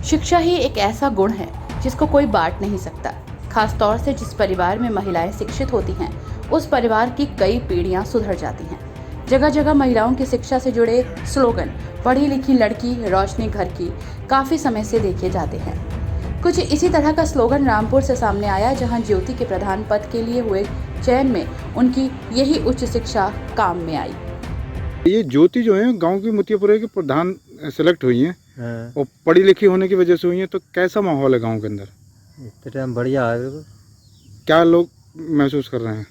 शिक्षा ही एक ऐसा गुण है जिसको कोई बांट नहीं सकता। खास तौर से जिस परिवार में महिलाएं शिक्षित होती हैं, उस परिवार की कई पीढ़ियां सुधर जाती हैं। जगह जगह महिलाओं की शिक्षा से जुड़े स्लोगन पढ़ी लिखी लड़की रोशनी घर की काफी समय से देखे जाते हैं। कुछ इसी तरह का स्लोगन रामपुर से सामने आया, जहां ज्योति के प्रधान पद के लिए हुए चयन में उनकी यही उच्च शिक्षा काम में आई। ये ज्योति जो है गांव की मुतियापुरे के प्रधान सेलेक्ट हुई हैं। हाँ। और पढ़ी लिखी होने की वजह से हुई हैं, तो कैसा माहौल है गांव के अंदर? इस टाइम बढ़िया है बिल्कुल। क्या लोग महसूस कर रहे हैं?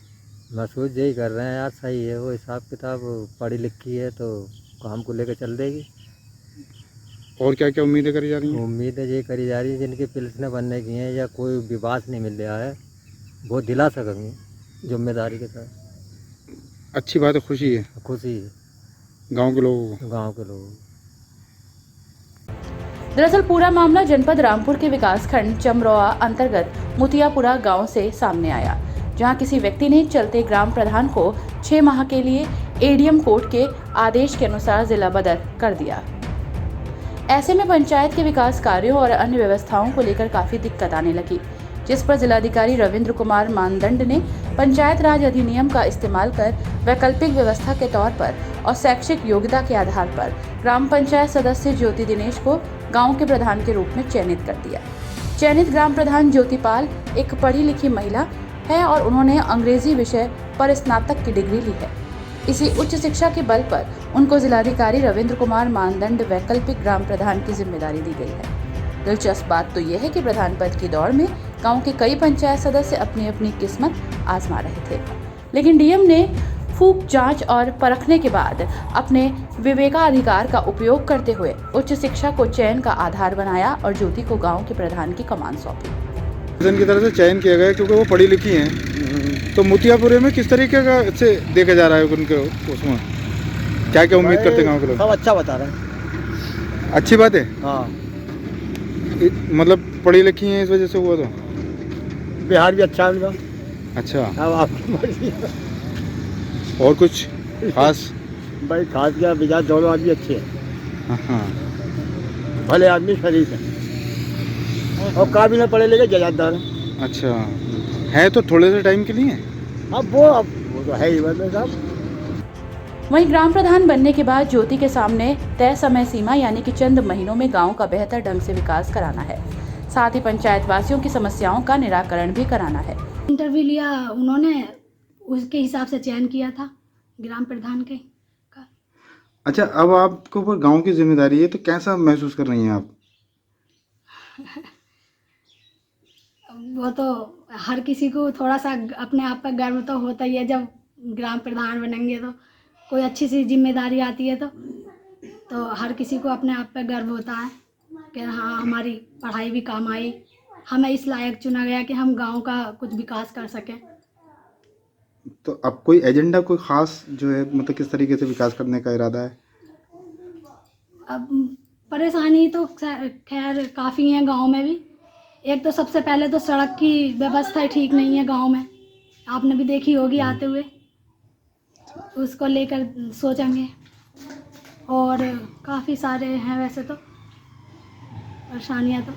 महसूस यही कर रहे हैं यार, सही है वो हिसाब किताब, पढ़ी लिखी है तो काम को लेकर चल देगी। और क्या क्या उम्मीदें करी जा रही हैं? उम्मीदें ये करी जा रही है जिनकी पिल्सने बनने की हैं या कोई विवाद नहीं मिल रहा है, वो दिला सकेंगे जिम्मेदारी के साथ। अच्छी बात है, खुशी है खुशी है गांव के लोगों को। गाँव के लोगों को। दरअसल पूरा मामला जनपद रामपुर के विकासखंड चमरौआ अंतर्गत मुतियापुरा गांव से सामने आया, जहां किसी व्यक्ति ने चलते ग्राम प्रधान को 6 माह के लिए एडीएम कोर्ट के आदेश के अनुसार जिला बदर कर दिया। ऐसे में पंचायत के विकास कार्यों और अन्य व्यवस्थाओं को लेकर काफी दिक्कत आने लगी, जिस पर जिलाधिकारी रविंद्र कुमार मानदंड ने पंचायत राज अधिनियम का इस्तेमाल कर वैकल्पिक व्यवस्था के तौर पर और शैक्षिक योग्यता के आधार पर ग्राम पंचायत सदस्य ज्योति दिनेश को गांव के प्रधान के रूप में चयनित कर दिया। चयनित ग्राम प्रधान ज्योतिपाल एक पढ़ी लिखी महिला है और उन्होंने अंग्रेजी विषय पर स्नातक की डिग्री ली है। इसी उच्च शिक्षा के बल पर उनको जिलाधिकारी रविंद्र कुमार मानदंड वैकल्पिक ग्राम प्रधान की जिम्मेदारी दी गई है। दिलचस्प बात तो यह है कि प्रधान पद की दौड़ में गांव के कई पंचायत सदस्य अपनी अपनी किस्मत आजमा रहे थे, लेकिन डीएम ने फूक जांच और परखने के बाद अपने विवेकाधिकार का उपयोग करते हुए उच्च शिक्षा को चयन का आधार बनाया और ज्योति को गांव के प्रधान की कमान सौंपी। की तरफ से चयन किया गया क्योंकि वो पढ़ी लिखी हैं। तो मुतियापुरे में किस तरीके का से देखा जा रहा है उनके उसमें क्या क्या उम्मीद करते हैं गाँव के लोग? सब अच्छा बता रहे हैं। अच्छी बात है। हाँ, मतलब पढ़ी लिखी हैं इस वजह से हुआ तो? बिहार भी अच्छा है उनका। अच्छा, अब आपकी मर्जी। और कुछ खास? भाई खास क्या, बिहार दोनों आदमी अच्छे हैं, हाँ, भले आदमी शरीफ है और काबिल है, पढ़े लिखे जजादार हैं। अच्छा है तो थोड़े से टाइम के लिए? अब वो तो है ही मतलब साहब। वहीं ग्राम प्रधान बनने के बाद ज्योति के सामने तय समय सीमा यानी कि चंद महीनों में गांव का बेहतर ढंग से विकास कराना है, साथ ही पंचायत वासियों की समस्याओं का निराकरण भी कराना है। इंटरव्यू लिया उन्होंने, उसके हिसाब से चयन किया था ग्राम प्रधान के का। अच्छा, अब आपके ऊपर गांव की जिम्मेदारी है तो कैसा महसूस कर रही हैं आप? वो तो हर किसी को थोड़ा सा अपने आप पर गर्व तो होता ही है, जब ग्राम प्रधान बनेंगे तो कोई अच्छी सी जिम्मेदारी आती है तो हर किसी को अपने आप पर गर्व होता है कि हाँ हमारी पढ़ाई भी काम आई, हमें इस लायक चुना गया कि हम गांव का कुछ विकास कर सकें। तो अब कोई एजेंडा, कोई खास जो है मतलब किस तरीके से विकास करने का इरादा है? अब परेशानी तो खैर काफ़ी है गांव में भी। एक तो सबसे पहले तो सड़क की व्यवस्था ठीक नहीं है गांव में, आपने भी देखी होगी आते हुए, उसको लेकर सोचेंगे। और काफ़ी सारे हैं वैसे तो परेशानियां, तो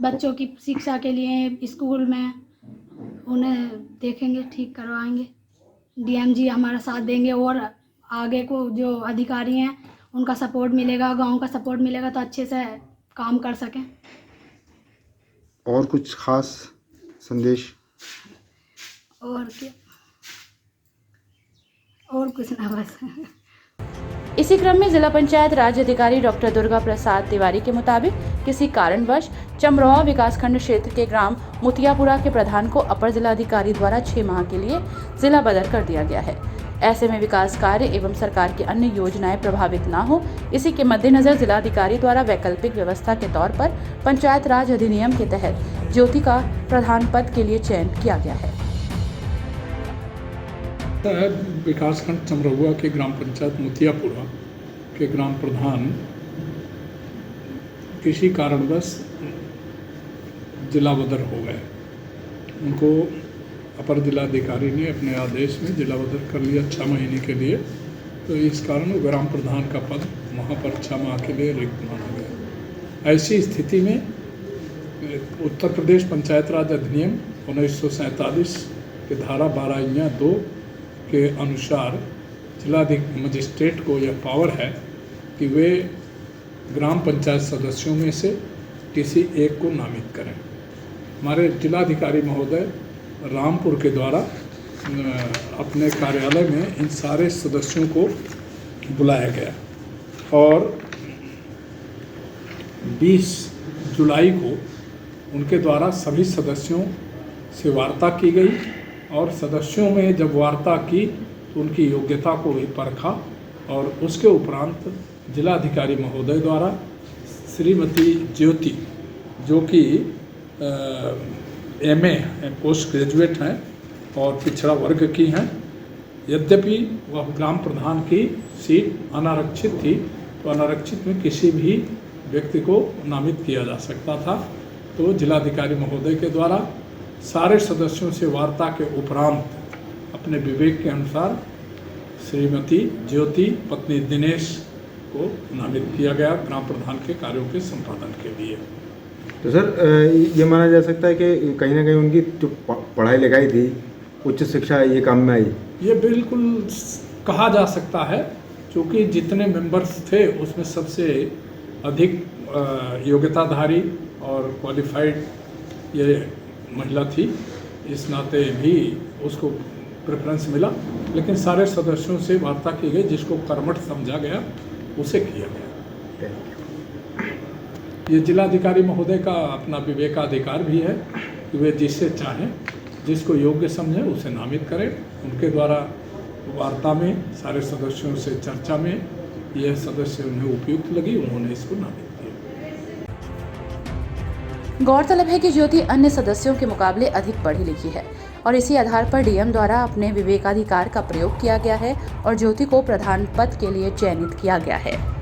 बच्चों की शिक्षा के लिए स्कूल में उन्हें देखेंगे, ठीक करवाएंगे। डीएम जी हमारा साथ देंगे और आगे को जो अधिकारी हैं उनका सपोर्ट मिलेगा, गांव का सपोर्ट मिलेगा तो अच्छे से काम कर सकें। और कुछ खास संदेश? और क्या, और कुछ ना बस। इसी क्रम में जिला पंचायत राज अधिकारी डॉक्टर दुर्गा प्रसाद तिवारी के मुताबिक किसी कारणवश चमरौआ विकासखंड क्षेत्र के ग्राम मुतियापुरा के प्रधान को अपर जिलाधिकारी द्वारा 6 माह के लिए जिला बदर कर दिया गया है। ऐसे में विकास कार्य एवं सरकार की अन्य योजनाएं प्रभावित न हो, इसी के मद्देनजर जिलाधिकारी द्वारा वैकल्पिक व्यवस्था के तौर पर पंचायत राज अधिनियम के तहत ज्योति का प्रधान पद के लिए चयन किया गया है। विकासखंड चमरौआ के ग्राम पंचायत मुतियापुरा के ग्राम प्रधान किसी कारणवश जिला बदर हो गए। उनको अपर जिलाधिकारी ने अपने आदेश में जिला बदर कर लिया 6 महीने के लिए, तो इस कारण वो ग्राम प्रधान का पद वहाँ पर 6 माह के लिए रिक्त माना गया। ऐसी स्थिति में उत्तर प्रदेश पंचायत राज अधिनियम 1947 के धारा 12(2) के अनुसार मजिस्ट्रेट को यह पावर है कि वे ग्राम पंचायत सदस्यों में से किसी एक को नामित करें। हमारे जिलाधिकारी महोदय रामपुर के द्वारा अपने कार्यालय में इन सारे सदस्यों को बुलाया गया और 20 जुलाई को उनके द्वारा सभी सदस्यों से वार्ता की गई और सदस्यों में जब वार्ता की तो उनकी योग्यता को भी परखा और उसके उपरांत जिलाधिकारी महोदय द्वारा श्रीमती ज्योति, जो कि MA पोस्ट ग्रेजुएट हैं और पिछड़ा वर्ग की हैं, यद्यपि वह ग्राम प्रधान की सीट अनारक्षित थी तो अनारक्षित में किसी भी व्यक्ति को नामित किया जा सकता था। तो जिलाधिकारी महोदय के द्वारा सारे सदस्यों से वार्ता के उपरांत अपने विवेक के अनुसार श्रीमती ज्योति पत्नी दिनेश को नामित किया गया ग्राम प्रधान के कार्यों के संपादन के लिए। तो सर ये माना जा सकता है कि कहीं ना कहीं उनकी जो पढ़ाई लिखाई थी, उच्च शिक्षा ये काम में आई? ये बिल्कुल कहा जा सकता है, क्योंकि जितने मेंबर्स थे उसमें सबसे अधिक योग्यताधारी और क्वालिफाइड ये महिला थी, इस नाते भी उसको प्रेफरेंस मिला। लेकिन सारे सदस्यों से वार्ता की गई, जिसको कर्मठ समझा गया उसे किया गया। ये जिलाधिकारी महोदय का अपना विवेकाधिकार भी है कि वे जिससे चाहें, जिसको योग्य समझें उसे नामित करें। उनके द्वारा वार्ता में सारे सदस्यों से चर्चा में यह सदस्य उन्हें उपयुक्त लगी, उन्होंने इसको नामित किया। गौरतलब है कि ज्योति अन्य सदस्यों के मुकाबले अधिक पढ़ी लिखी है और इसी आधार पर डीएम द्वारा अपने विवेकाधिकार का प्रयोग किया गया है और ज्योति को प्रधान पद के लिए चयनित किया गया है।